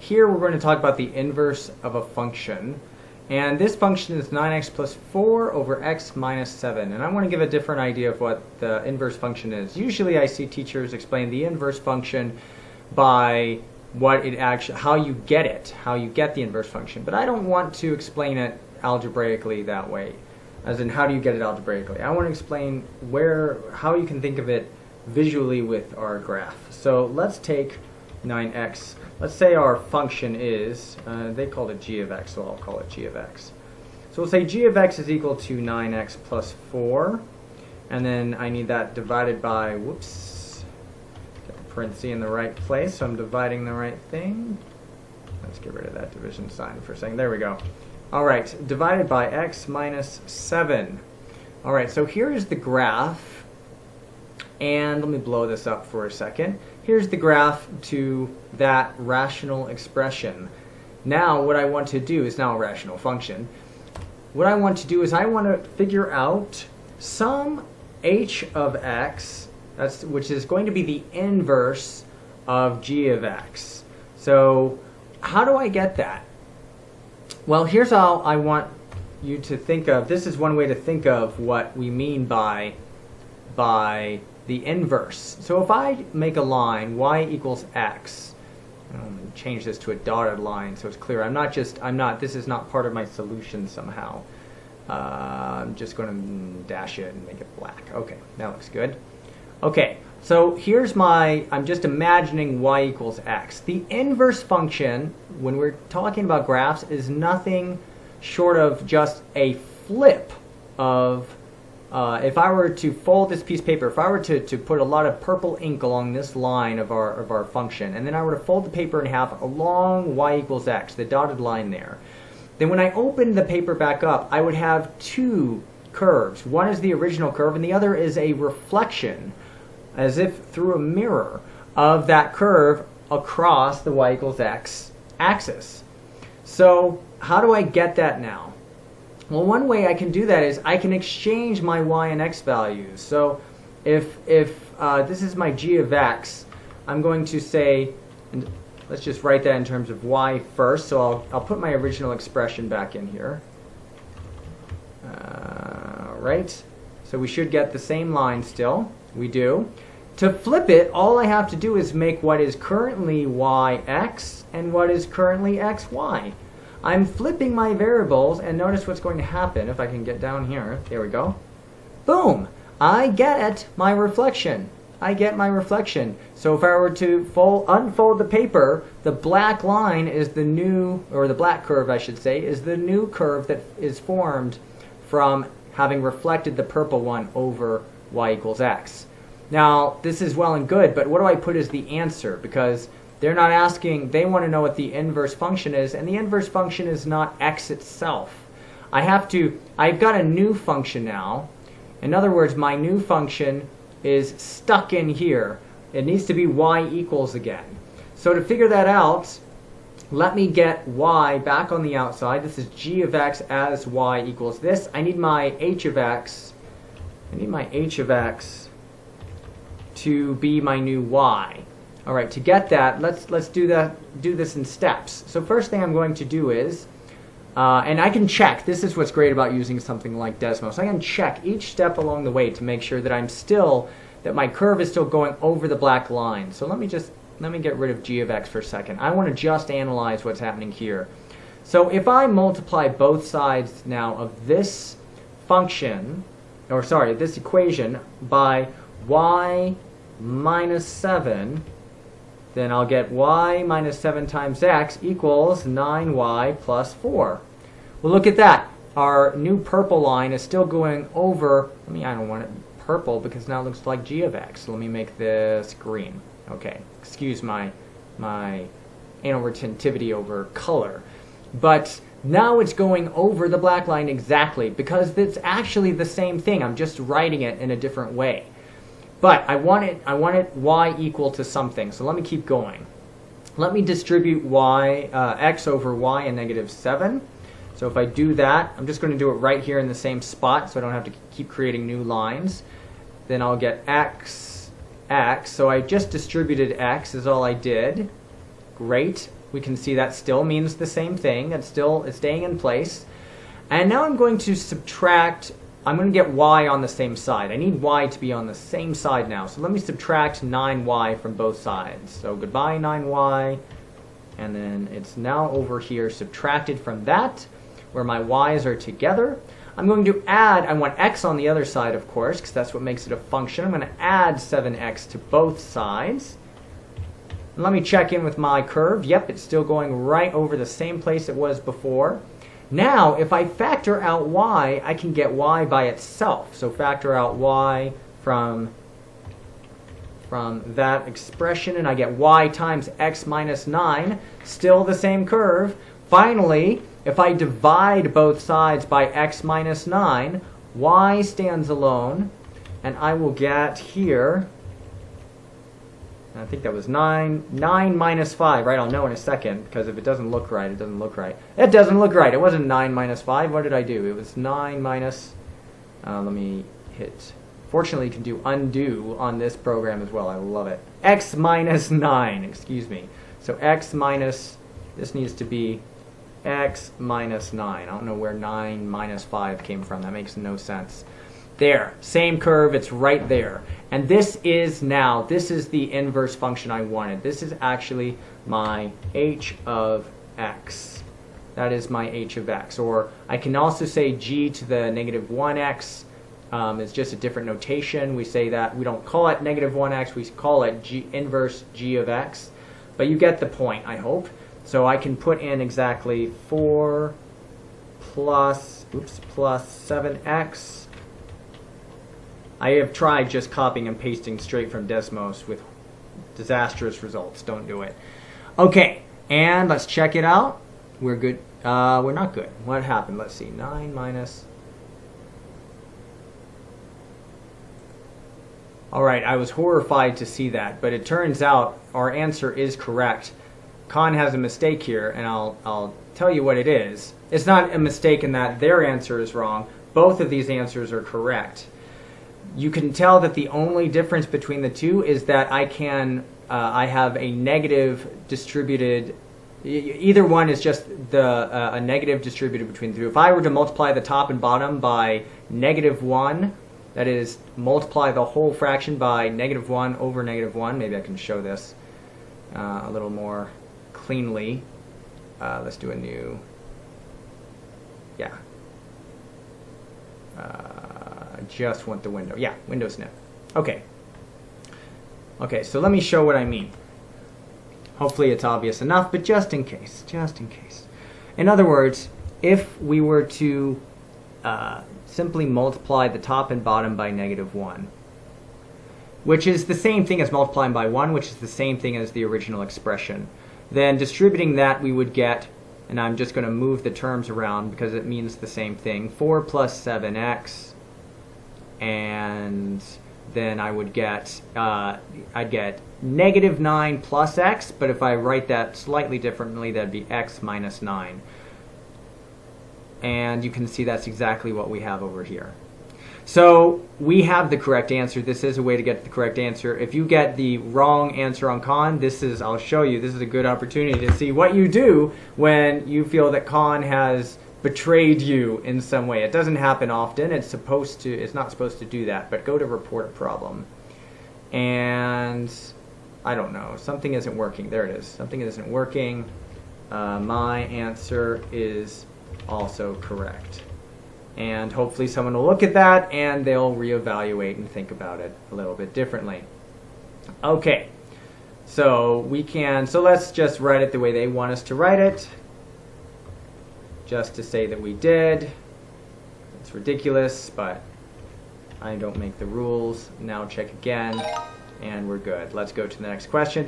here we're going to talk about the inverse of a function. And this function is 9x plus 4 over x minus 7. And I want to give a different idea of what the inverse function is. Usually I see teachers explain the inverse function by what it actually, how you get it, how you get the inverse function. But I don't want to explain it algebraically that way, as in how do you get it algebraically. I want to explain how you can think of it visually with our graph. So let's take 9x. Let's say our function is, they called it g of x, so I'll call it g of x. So we'll say g of x is equal to 9x plus 4, and then I need that divided by, whoops, get the parenthesis in the right place, so I'm dividing the right thing. Let's get rid of that division sign for a second. There we go. All right, divided by x minus 7. All right, so here is the graph, and let me blow this up for a second. Here's the graph to that rational expression. Now what I want to do is now a rational function. What I want to do is I want to figure out some h of x, which is going to be the inverse of g of x. So how do I get that? Well, here's how I want you to think of. This is one way to think of what we mean by the inverse. So if I make a line, y equals x, I'm change this to a dotted line so it's clear. This is not part of my solution somehow. I'm just going to dash it and make it black. Okay, that looks good. Okay, so here's I'm just imagining y equals x. The inverse function, when we're talking about graphs, is nothing short of just a flip of if I were to fold this piece of paper, if I were to put a lot of purple ink along this line of our function, and then I were to fold the paper in half along y equals x, the dotted line there, then when I open the paper back up, I would have two curves. One is the original curve, and the other is a reflection, as if through a mirror, of that curve across the y equals x axis. So how do I get that now? Well, one way I can do that is I can exchange my y and x values. So if this is my g of x, I'm going to say, and let's just write that in terms of y first. So I'll put my original expression back in here. Right? So we should get the same line still. We do. To flip it, all I have to do is make what is currently yx and what is currently xy. I'm flipping my variables, and notice what's going to happen if I can get down here. There we go. Boom! I get my reflection. I get my reflection. So if I were to unfold the paper, the black line is the new, or the black curve I should say, is the new curve that is formed from having reflected the purple one over y equals x. Now, this is well and good, but what do I put as the answer? Because they're not asking, they want to know what the inverse function is, and the inverse function is not x itself. I've got a new function now. In other words, my new function is stuck in here. It needs to be y equals again. So to figure that out, let me get y back on the outside. This is g of x as y equals this. I need my h of x. To be my new y. All right, to get that, let's do this in steps. So first thing I'm going to do is, and I can check. This is what's great about using something like Desmos. I can check each step along the way to make sure that my curve is still going over the black line. So let me get rid of g of x for a second. I want to just analyze what's happening here. So if I multiply both sides now of this function, or sorry, this equation by y minus 7, then I'll get y minus 7 times x equals 9y plus 4. Well, look at that. Our new purple line is still going over, I don't want it purple because now it looks like g of x. So let me make this green. Okay, excuse my anal retentivity over color. But now it's going over the black line exactly because it's actually the same thing. I'm just writing it in a different way. But I want it y equal to something. So let me keep going. Let me distribute x over y and negative 7. So if I do that, I'm just going to do it right here in the same spot so I don't have to keep creating new lines. Then I'll get x. So I just distributed x is all I did. Great. we can see that still means the same thing. It's staying in place. And now I'm going to subtract, I'm going to get y on the same side. I need y to be on the same side now. So let me subtract 9y from both sides. So goodbye 9y. And then it's now over here subtracted from that, where my y's are together. I'm going to add, I want x on the other side, of course, because that's what makes it a function. I'm going to add 7x to both sides. And let me check in with my curve. Yep, it's still going right over the same place it was before. Now, if I factor out y, I can get y by itself. So factor out y from that expression, and I get y times x minus 9, still the same curve. Finally, if I divide both sides by x minus 9, y stands alone, and I will get here, I think that was 9 minus 5, right? I'll know in a second, because if it doesn't look right, it doesn't look right. It doesn't look right. It wasn't 9 minus 5. What did I do? It was 9 minus, let me hit, fortunately you can do undo on this program as well. I love it. X minus 9, excuse me. So x minus, this needs to be x minus 9. I don't know where 9 minus 5 came from. That makes no sense. There, same curve, it's right there. And this is the inverse function I wanted. This is actually my h of x. That is my h of x. Or I can also say g to the negative 1x. It's just a different notation. We say that we don't call it negative 1x, we call it inverse g of x. But you get the point, I hope. So I can put in exactly 4 plus 7x. I have tried just copying and pasting straight from Desmos with disastrous results. Don't do it. Okay, and let's check it out. We're good. We're not good. What happened? Let's see. 9 minus... All right, I was horrified to see that, but it turns out our answer is correct. Khan has a mistake here, and I'll tell you what it is. It's not a mistake in that their answer is wrong. Both of these answers are correct. You can tell that the only difference between the two is that I have a negative distributed, either one is just a negative distributed between the two. If I were to multiply the top and bottom by negative 1, that is, multiply the whole fraction by negative 1 over negative 1, maybe I can show this a little more cleanly. Let's do a new, yeah. Just want the window. Yeah, window snip. Okay. Okay, so let me show what I mean. Hopefully it's obvious enough, but just in case. Just in case. In other words, if we were to simply multiply the top and bottom by negative 1, which is the same thing as multiplying by 1, which is the same thing as the original expression, then distributing that we would get, and I'm just going to move the terms around because it means the same thing, 4 plus 7x, and then I would get, I'd get negative 9 plus x, but if I write that slightly differently, that'd be x minus 9. And you can see that's exactly what we have over here. So we have the correct answer. This is a way to get the correct answer. If you get the wrong answer on Khan, I'll show you, this is a good opportunity to see what you do when you feel that Khan has betrayed you in some way. It doesn't happen often. It's not supposed to do that, but go to report a problem. And I don't know, something isn't working. There it is. Something isn't working. My answer is also correct. And hopefully someone will look at that and they'll reevaluate and think about it a little bit differently. Okay, so let's just write it the way they want us to write it. Just to say that we did. It's ridiculous, but I don't make the rules. Now check again, and we're good. Let's go to the next question.